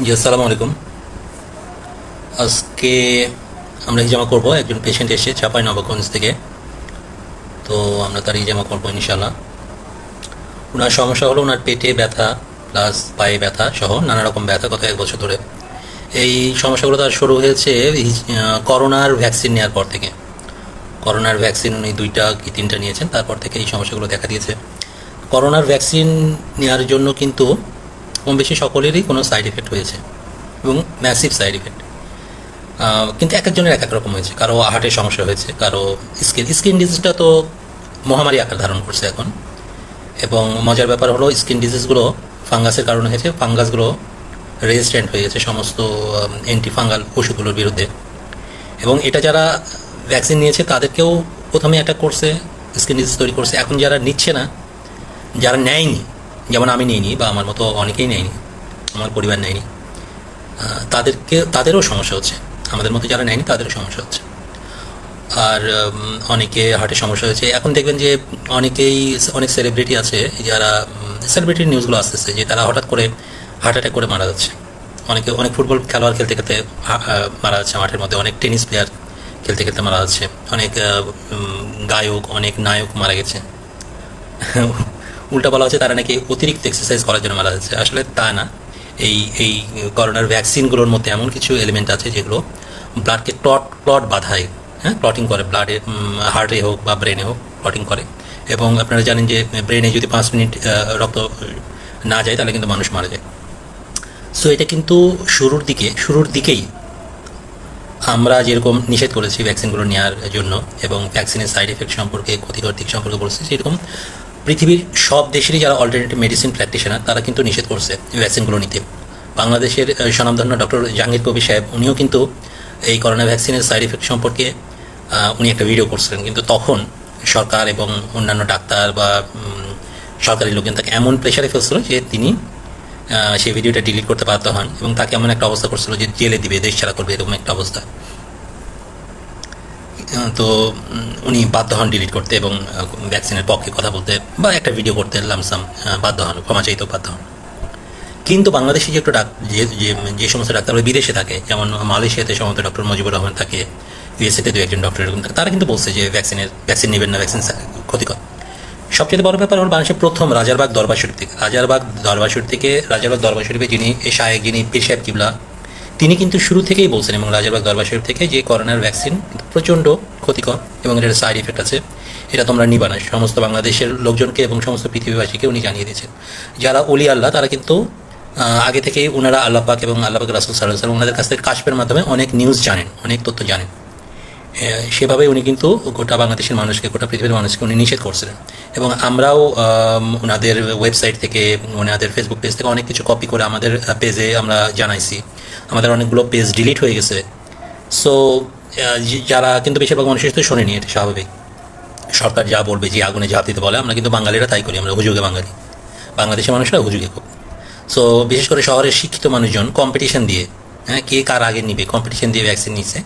জি, আসসালামু আলাইকুম। আজকে আমরা হিজামা করব। একজন পেশেন্ট এসে চাঁপাইনবাবগঞ্জ থেকে। তো আমরা তার হিজামা করবো ইনশাল্লাহ। ওনার সমস্যা হলো ওনার পেটে ব্যথা প্লাস পায়ে ব্যথা সহ নানা রকম ব্যথা গত 1 বছর ধরে। এই সমস্যাগুলো তার শুরু হয়েছে করোনার ভ্যাকসিন নেওয়ার পর থেকে। করোনার ভ্যাকসিন উনি 2টা কি 3টা নিয়েছেন, তারপর থেকে এই সমস্যাগুলো দেখা দিয়েছে। করোনার ভ্যাকসিন নেওয়ার জন্য কিন্তু কম বেশি সকলেরই কোনো সাইড এফেক্ট হয়েছে, এবং ম্যাসিভ সাইড এফেক্ট। কিন্তু এক একজনের এক এক রকম হয়েছে। কারো হার্টের সমস্যা হয়েছে, কারো স্কিন ডিজিজটা তো মহামারী আকার ধারণ করছে এখন। এবং মজার ব্যাপার হলো স্কিন ডিজিজগুলো ফাঙ্গাসের কারণে হয়েছে। ফাঙ্গাসগুলো রেজিস্ট্যান্ট হয়ে গেছে সমস্ত অ্যান্টি ফাঙ্গাল ওষুধগুলোর বিরুদ্ধে। এবং এটা যারা ভ্যাকসিন নিয়েছে তাদেরকেও প্রথমে অ্যাটাক করছে, স্কিন ডিজিজ তৈরি করছে। এখন যারা নিচ্ছে না, যারা নেয়নি, যেমন আমি নিইনি বা আমার মতো অনেকেই নেয়নি, আমার পরিবার নেয়নি, তাদেরও সমস্যা হচ্ছে। আমাদের মতো যারা নেয়নি তাদেরও সমস্যা হচ্ছে। আর অনেকে হার্টের সমস্যা হয়েছে। এখন দেখবেন যে অনেক সেলিব্রিটি আছে যারা, সেলিব্রিটির নিউজগুলো আসতেছে যে তারা হঠাৎ করে হার্ট অ্যাটাক করে মারা যাচ্ছে। অনেক ফুটবল খেলোয়াড় খেলতে খেলতে মারা যাচ্ছে মাঠের মধ্যে। অনেক টেনিস প্লেয়ার খেলতে খেলতে মারা যাচ্ছে। অনেক গায়ক, অনেক নায়ক মারা গেছে। উল্টা বলা হচ্ছে তারা নাকি অতিরিক্ত এক্সারসাইজ করার জন্য মারা যাচ্ছে। আসলে তা না। এই এই করোনার ভ্যাকসিনগুলোর মধ্যে এমন কিছু এলিমেন্ট আছে যেগুলো ব্লাডকে ক্লট বাধায়। হ্যাঁ, ক্লটিং করে ব্লাডে, হার্টে হোক বা ব্রেনে হোক ক্লটিং করে। এবং আপনারা জানেন যে ব্রেনে যদি 5 মিনিট রক্ত না যায় তাহলে কিন্তু মানুষ মারা যায়। সো এটা কিন্তু শুরুর দিকেই আমরা যেরকম নিষেধ করেছি ভ্যাকসিনগুলো নেওয়ার জন্য, এবং ভ্যাকসিনের সাইড এফেক্ট সম্পর্কে, ক্ষতিকর দিক সম্পর্কে বলছি, সেরকম পৃথিবীর সব দেশেরই যারা অল্টারনেটিভ মেডিসিন প্র্যাকটিশনার তারা কিন্তু নিষেধ করছে ভ্যাকসিনগুলো নিতে। বাংলাদেশের স্বনামধন্য ডক্টর জাহাঙ্গীর কবির সাহেব, উনিও কিন্তু এই করোনা ভ্যাকসিনের সাইড এফেক্ট সম্পর্কে উনি একটা ভিডিও করছিলেন। কিন্তু তখন সরকার এবং অন্যান্য ডাক্তার বা সরকারি লোকজন তাকে এমন প্রেশারে ফেলছিল যে তিনি সেই ভিডিওটা ডিলিট করতে বাধ্য হন, এবং তাকে এমন একটা অবস্থা করছিল যে জেলে দিবে, দেশ ছাড়া করবে, এরকম একটা অবস্থা। তো উনি বাধ্য হন ডিলিট করতে এবং ভ্যাকসিনের পক্ষে কথা বলতে বা একটা ভিডিও করতে লামসাম বাধ্য হন, ক্ষমা চাইতেও বাধ্য হন। কিন্তু বাংলাদেশে যে একটু যে সমস্ত ডাক্তার ওই বিদেশে থাকে, যেমন মালয়েশিয়াতে সম্ভবত ডক্টর মুজিবুর রহমান থাকে, ইউএসএতে 2-1 ডক্টর এরকম থাকে, তারা কিন্তু বলছে যে ভ্যাকসিন নেবেন না, ভ্যাকসিন ক্ষতিকর। সবচেয়ে বড় ব্যাপার হল বাংলাদেশের প্রথম রাজারবাগ দরবার শরীফ থেকে রাজারবাগ দরবার শরীফে যিনি শায়েক, যিনি পীর সাহেব কিবলা, তিনি কিন্তু শুরু থেকেই বলছেন, এবং রাজারবাগ দরবার শরীফ থেকে, যে করোনার ভ্যাকসিন প্রচণ্ড ক্ষতিকর এবং এটার সাইড এফেক্ট আছে, এটা তোমরা নিবা না। সমস্ত বাংলাদেশের লোকজনকে এবং সমস্ত পৃথিবীবাসীকে উনি জানিয়ে দিয়েছেন। যারা অলি আল্লাহ তারা কিন্তু আগে থেকেই ওনারা আল্লাহ পাক এবং আল্লাহ পাক রাসূল সাল্লাল্লাহু আলাইহি ওয়াসাল্লাম ওনাদের কাছ থেকে কাশফের মাধ্যমে অনেক নিউজ জানেন, অনেক তথ্য জানেন। সেভাবে উনি কিন্তু গোটা বাংলাদেশের মানুষকে, গোটা পৃথিবীর মানুষকে উনি নিষেধ করছিলেন। এবং আমরাও ওনাদের ওয়েবসাইট থেকে, ওনাদের ফেসবুক পেজ থেকে অনেক কিছু কপি করে আমাদের পেজে আমরা জানাইছি। আমাদের অনেকগুলো পেজ ডিলিট হয়ে গেছে। সো যারা, কিন্তু বেশিরভাগ মানুষের তো শোনেনি, এটা স্বাভাবিক। সরকার যা বলবে, যে আগুনে ঝাঁপ দিতে বলে, আমরা কিন্তু বাঙালিরা তাই করি, আমরা হুজুগে বাঙালি, বাংলাদেশের মানুষরা হুজুগে খুব। সো বিশেষ করে শহরের শিক্ষিত মানুষজন কম্পিটিশন দিয়ে, হ্যাঁ, কে কার আগে নিবে, কম্পিটিশন দিয়ে ভ্যাকসিন নিচ্ছে।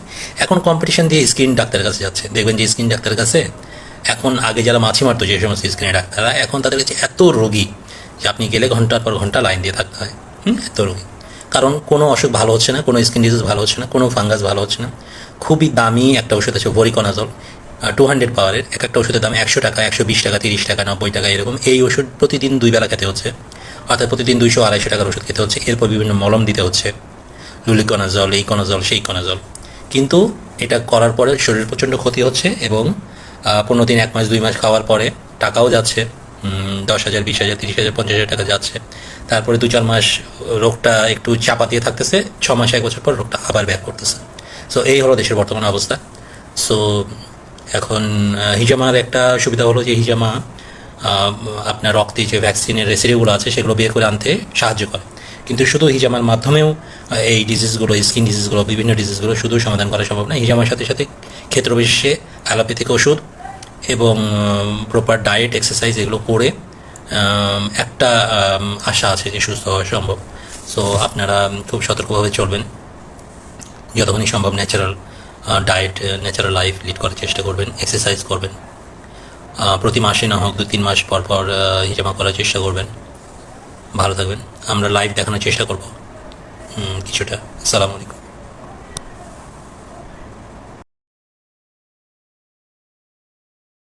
এখন কম্পিটিশন দিয়ে স্কিন ডাক্তারের কাছে যাচ্ছে। দেখবেন যে স্কিন ডাক্তারের কাছে এখন, আগে যারা মাছি মারতো যে সমস্ত স্কিনের ডাক্তাররা, এখন তাদের কাছে এত রোগী যে আপনি গেলে ঘন্টার পর ঘন্টা লাইন দিয়ে থাকতে হয়। এত রোগী। কারণ কোনো অসুখ ভালো হচ্ছে না, কোনো স্কিন ডিজিজ ভালো হচ্ছে না, কোনো ফাঙ্গাস ভালো হচ্ছে না। খুবই দামি একটা ওষুধ আছে ভরিকোনাজল, 200 পাওয়ারের। একটা ওষুধের দাম 100 টাকা, 120 টাকা, 30 টাকা, 90 টাকা এরকম। এই ওষুধ প্রতিদিন 2 বেলা খেতে হচ্ছে, অর্থাৎ প্রতিদিন 200-250 টাকার ওষুধ খেতে হচ্ছে। এরপর বিভিন্ন মলম দিতে হচ্ছে, লুলিকোনাজল, এই কনাজল, সেই কনাজল। কিন্তু এটা করার পরে শরীরের প্রচণ্ড ক্ষতি হচ্ছে, এবং 15 দিন, 1 মাস, 2 মাস খাওয়ার পরে টাকাও যাচ্ছে, 10,000, 20,000, 30,000, 50,000 টাকা যাচ্ছে। তারপরে 2-4 মাস রোগটা একটু চাপা দিয়ে থাকতেছে, 6 মাস, 1 বছর পর রোগটা আবার ব্যাক করতেছে। সো এই হলো দেশের বর্তমান অবস্থা। সো এখন হিজামার একটা সুবিধা হলো যে হিজামা আপনার রক্তে যে ভ্যাকসিনের রেসিডিগুলো আছে সেগুলো বের করে আনতে সাহায্য করে। কিন্তু শুধু হিজামার মাধ্যমেও এই ডিজিজগুলো, স্কিন ডিজিজগুলো, বিভিন্ন ডিজিজগুলো শুধু সমাধান করা সম্ভব না। হিজামার সাথে সাথে ক্ষেত্রবিশেষে অ্যালোপ্যাথিক ওষুধ এবং প্রপার ডায়েট, এক্সারসাইজ এগুলো করে একটা আশা আছে যে সুস্থ হওয়া সম্ভব। সো আপনারা খুব সতর্কভাবে চলবেন, যতক্ষণই সম্ভব natural diet, natural life lead করার চেষ্টা করবেন, এক্সারসাইজ করবেন। প্রতি মাসে না হোক 2-3 মাস পর পর হিজামা করার চেষ্টা করবেন। ভালো থাকবেন। আমরা লাইভ দেখানোর চেষ্টা করব। কিছুটা। আসসালামু আলাইকুম।